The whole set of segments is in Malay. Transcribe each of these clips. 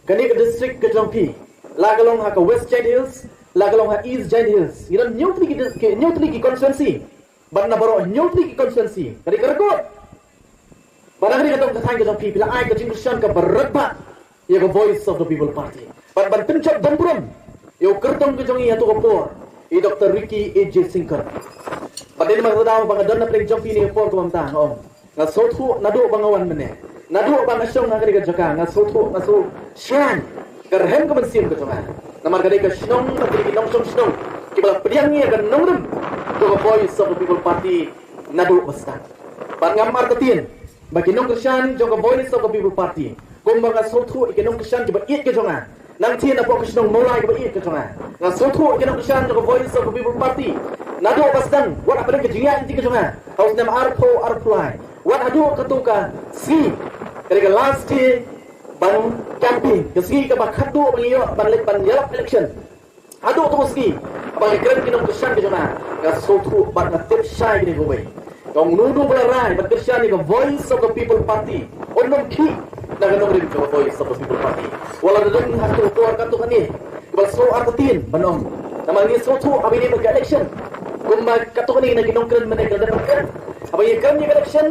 Kani ke district ke Jompi, lagalong ha ke West Giant Hills, lagalong ha East Giant Hills. Ira nyutli ki constituency. Ban na baro nyutli ki constituency. Kani ke regot. Ban kani katong katang ke Jompi bila ai ke jingkusan ke berat ya ke Voice of the People Party. Ban pencap Dampuram. Yo kertong ke jongi atu kopor. I Dr. Ricky A.J. Sinker. Pada ini magdadaw bang adon na pling Jompi ni kopor kumamtang om. Nga sotu nadu bangawan mene. Nadu bang asyong nga kani ke jaka nga sotu nga so syan. Kerhem ke bensin ke jonga. Namar kani ke shnong na kani ke nongsong shnong. Kibala pediangi akan nongrum. To the Voice of the People Party nadu basta. Ban ngamar ketin. Bagi nong kesyan joka Voice of the People Party. Kumbaga sotu ikenong kesyan kiba it ke jonga. Nang tiyan na po kesyanong mulai kiba it ke jonga. Nga sotu ikenong kesyan joka Voice of the People Party. Nadu bastang. Wat apa ke jingan ti ke jonga. Haus nam arpulai. Wat adu katuka si. Ketika last day ban camping keski ke bakadu beliau ban lek ban yalap election. Adu tu keski. Abang keren kinong kesyan ke jonga. Nga sotu ban ngatip syai kini gowe. Kong nudu belarai ban kesyan ni ke Voice of the People Party. Onom ki na ganong rin ke Voice of the People Party. Wala dadong hatu tuar katu kani. Kibal so artatin banom. Naman ni sotu abini bagi election. Kumba katu kani na kinong keren menek na dapat. Abang keren ni election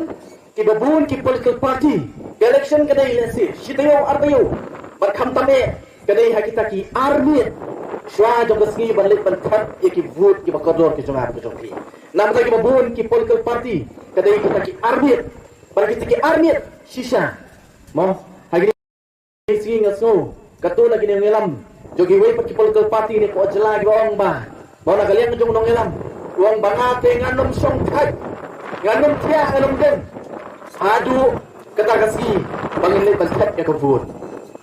kibabun ki political party. Election kadai lesi. Shitayo artayo. Barkham tame kadai hakita ki army. Shwa jong keski ban lek ban khat ye ki vote ki bakodor ki jonga ke jongki. Nam ta ki babun ki political party kadai kita ki army. Bar kita ki army shisha. Mo hagi sing aso katu lagi ni ngelam. Jogi wei ki political party ni ko jela ki wong ba. Mo na kalian jong nong ngelam. Wong bangate nganom song khat. Nganom tia nganom den. Adu kata kasi bangin lek ban khat ya ko vote.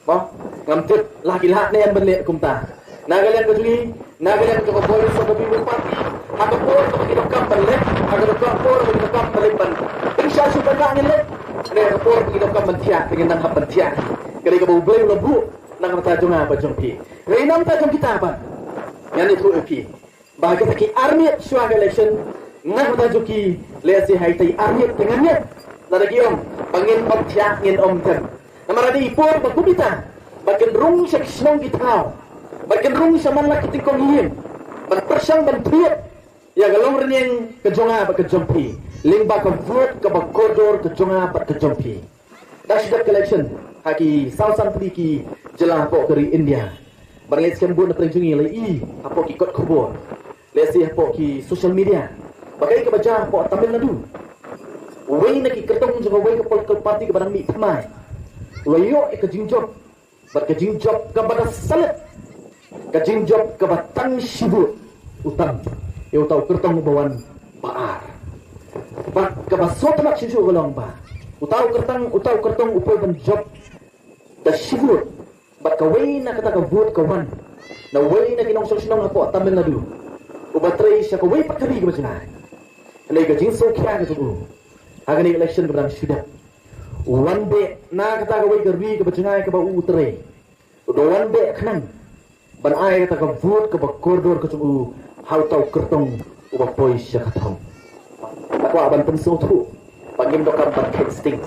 Mo ngamtit lagi lah ne an ban lek kumta. Nagalian ke juli, nagalian ke Voice of the People Party. Aga por ko kinokam balik, aga por ko kinokam balik ban. Insya Allah bangin lek. Ne por ko kinokam bantia, dengan nang bantia. Kali ka bublay lebu nang ta jonga ba jongpi. Reinam ta jong kita ba. Yan itu EP. Bahagi taki army suag election nang ta joki lesi hai tai army tengannya. Nada giom bangin bantia ngin om ter. Namaradi ipor ba kubita. Bakin rung seksnong kitau. Bakin rung sama nak kita kongin, berpersang berpiat, ya galong renyeng kejonga bak kejompi, limba ke vote ke bak koridor kejonga bak kejompi. Dah sudah collection, haki sausan peliki jelah pok dari India. Barangkali sekian buat nak terjungi lagi, apa ki kot kubur, lesi apa ki social media, bagai kebaca pok Tamil Nadu. Wei nak ki kertong juga wei ke political party ke barang mi pemai, wayo ke jingjok, berkejingjok ke pada salit. Kajing job ke batang sibut utang eu tahu kertong bawan baar bak ke basot nak sisu golong ba utau kertong upoi ban job da sibut bak ka wei na kata ka vote ka wan na wei na kinong sinong apo Tamil Nadu ubatray siya ka wei pakari ka bajina nai kajing so kya ka tugu agani election berang sudah one day na kata ka wei ka ri ka bajina ka ba utray do one day khanang ban ai ta ka vote ka ba koridor ka chu hau tau kertong uba poi sya khatham ako aban penso thu pagim dokam ban casting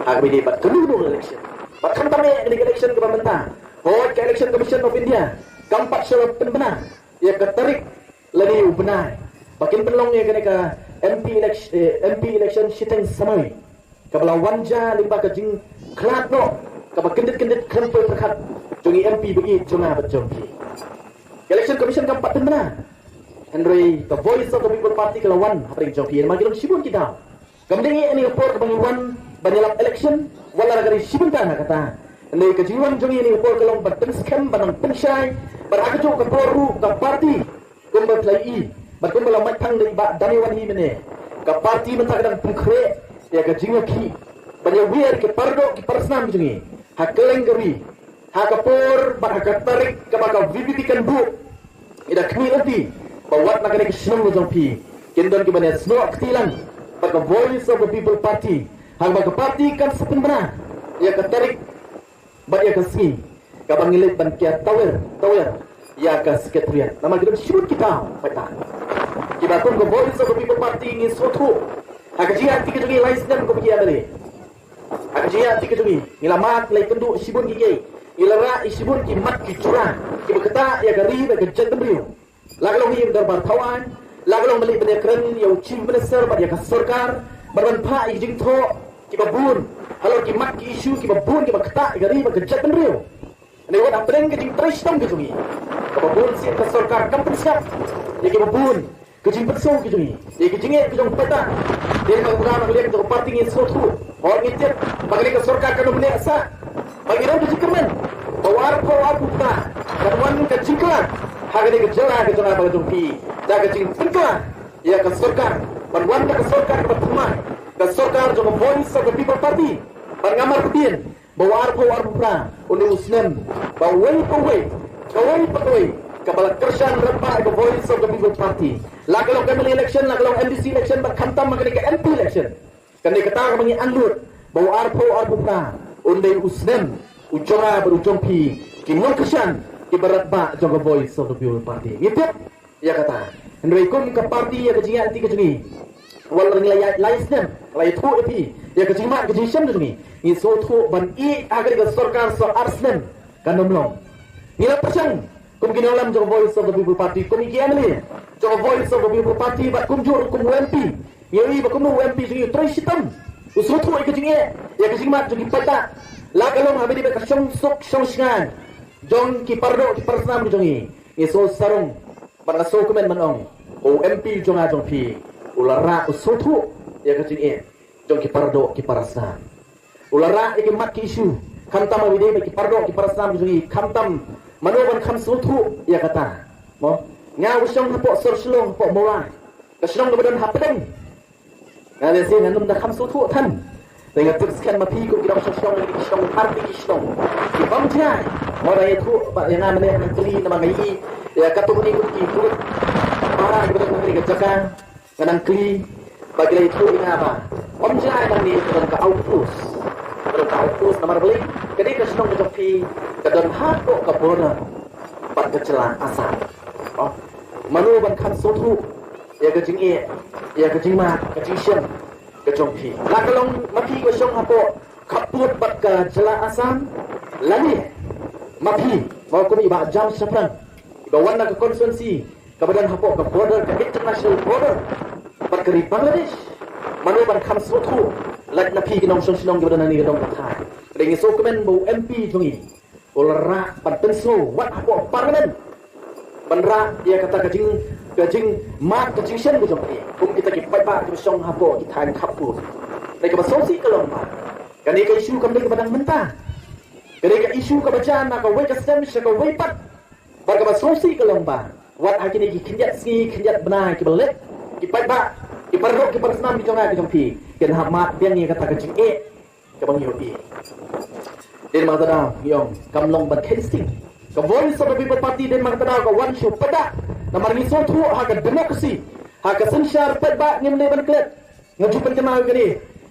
agbi di bat kelu election bat kham tame election ka bamenta hot ka election commission of India kampat sya penbena ya ka tarik lani ubnai bakin penlong ya kene ka MP election sitting samai ka bala wanja limba ka jing klat no ka ba kendit krempoi perkhat jongi MP bagi jonga bajongki election commission keempat dan benar. Henry, the Voice of the People Party kelawan hari jongki. Magi dong sibun kita. Kemudian ini report kebangiwan banyalap election wala dari sibun tanah kata. Henry kejiwan jongi ini report kelong bertenskem banang pensyai beragajo ke poru ke party kumbat lai berkumbala matang dari daniwan hi mene ke party mentak dan pengkre ya kejingaki banyawir ke pardo ke persnam jongi. Hakeleng geri hakapor bakatarik kabaka vivitikan bu ida kmi nanti bawat nak nek senong jongpi kendon ki banya sno aktilan baka Voice of the People Party hang baka party kan sepenbena ya katarik bat ya kasmi kabang ilit ban kia tower ya ka sekretariat nama kita sibut kita pata kita pun ke Voice of the People Party ni sotu hakajiat tiga jungi lain sedang ko biya dali hakajiat tiga jungi nilamat lai kendu sibun gigi ilara isibun ki mat ki curang ki berkata ya gari ba gajan temriu lagalong him darbar tawan lagalong balik benda keren ya chief minister ba ya sarkar barban pha i jing tho ki babun halo ki mat ki isu ki babun ki berkata gari ba gajan temriu ne wad apreng ki jing trishtam ki jungi ki babun si ka sarkar kampun siap ya ki babun ki jing petso ki jungi ya ki jinge ki jong peta dia ka bukan melihat ke parti ni sotu orang itu bagi ke sarkar kan boleh asa bagi orang tu kerman Bawar buka kawan ke jingklan harga ke jela ke jela bagi tumpi dah ke jingklan ya ke sarkar banwan ke sarkar ke teman ke sarkar jo voice of the people party pangamar kutin bawar buka uni usnem bawai pawai kabala kersan rapa ke voice of the people party lagalong family election lagalong MDC election bak khantam magani ke MP election kan dia kata kami andur bawar buka uni usnem Ujonga berujung pi kimon kesan ibarat ba jogo voice of the people party itu ya kata hendai kun ke parti ya kejingan ti kejini wal nilai laisnem lai thu pi ya kejima kejisem tu ni so thu ban I agar ke sarkar so arsnem kanomlong nila pasang kum kinolam jogo voice of the people party kum kiam ni jogo voice of the people party ba kum jur kum MP yoi ba kum MP jingi trisitam usro thu kejinge ya kejima jingi pata lagalong habis di kasong sok sosngan jong ki pardo ki persnam di jongi iso sarung pada so komen manong o MP jonga jong pi ulara usotu ya kecing jong ki pardo ki persnam ulara iki mat ki isu kamtam habis di ki pardo ki persnam di jongi kamtam manoban kam sotu ya kata mo nga usong hapo sorslong hapo mulai kasong kemudian hapedeng ngale sing nanum da kam sotu tan dengan teruskan mapi ko kita sosong parti kisong di bangsa orang itu yang namanya menteri nama ngai ya katu ni ki turut para kita menteri kerja kadang kli bagi itu ini apa bangsa yang ni ke outpost nomor beli jadi kisong ke topi kadang hatu ke border pat kecelan asal oh manu ban kan sotu ya kecing ya kecing ma kecing syen kejongpi lakalong mapi ko siyong hapo kaput bat ka jela asam lani mapi mau ko iba jam sapran iba wana ka konstituensi kabadan hapo ka border ka international border bat ka Bangladesh manu ban kham sotu lat napi ginong song kabadan ni gadong patha ring so komen bo MP jongi olara pat penso wat hapo parliament banra dia kata kajing mat kajing sen bujong ni kum kita ki pai ba ki song hapo ki than khapu nei ka sosi kalong ba kani ka isu kam dei badang menta kani ka isu ka baca na ka wei ka sem se ka wei pat ba ka sosi kalong ba wat hakini ki khinjat bana ki belet ki pai ba ki parro ki persnam ki jonga ki jong pi ken ha mat biang ni kata kajing ka bang yo den ma da yong kamlong ban kensting ka voice of the people party den ma da ka wan shu pada namar ni so thu ha ka demokrasi ha ka sensyar pada ni mene ban klet ngajupan kenal gani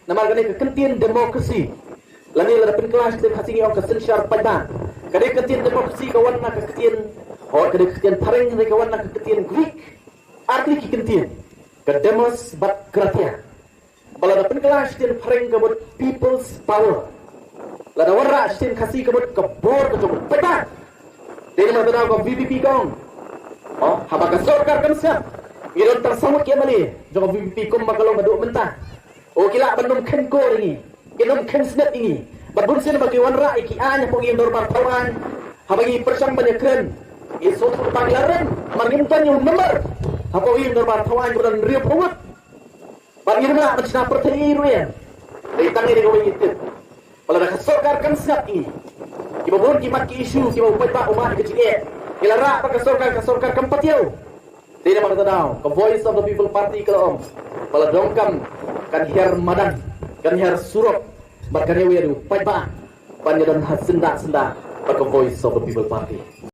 namar gani ka kentien demokrasi lani la pen kelas den hasingi ka sensyar pada kade kentien demokrasi ka wan na ka kentien ho kade kentien pareng ni ka wan na ka kentien greek arti ki kentien ka demos bat kratia bala da pen kelas den pareng ka bot people's power la da warra den khasi ka bot ka bor ka jong pada den ma da ka VVP gong oh habaka sarkar kan siap iron tersamut ya mali jong VVP kum makalong madu mentah oh kila bandum ken ko ringi kinom ken snap ini babun sen bagi wanra iki anya po indor partawan habagi persang banyak keren iso tu panglaran margim tan yung number hapo indor partawan budan rio pawat bagi na macna pertei ruyan dei tangi ni gawin itu pala da sarkar kan siap ini ibabun ki mat ki isu ki mau pa umat kecil ilara pa ka sarkar kampatyo tidak mana tahu ke voice of the people party kalau pala dongkam kan hiar madan kan hiar surok bakane wi adu pai ba panyadan senda ke voice of the people party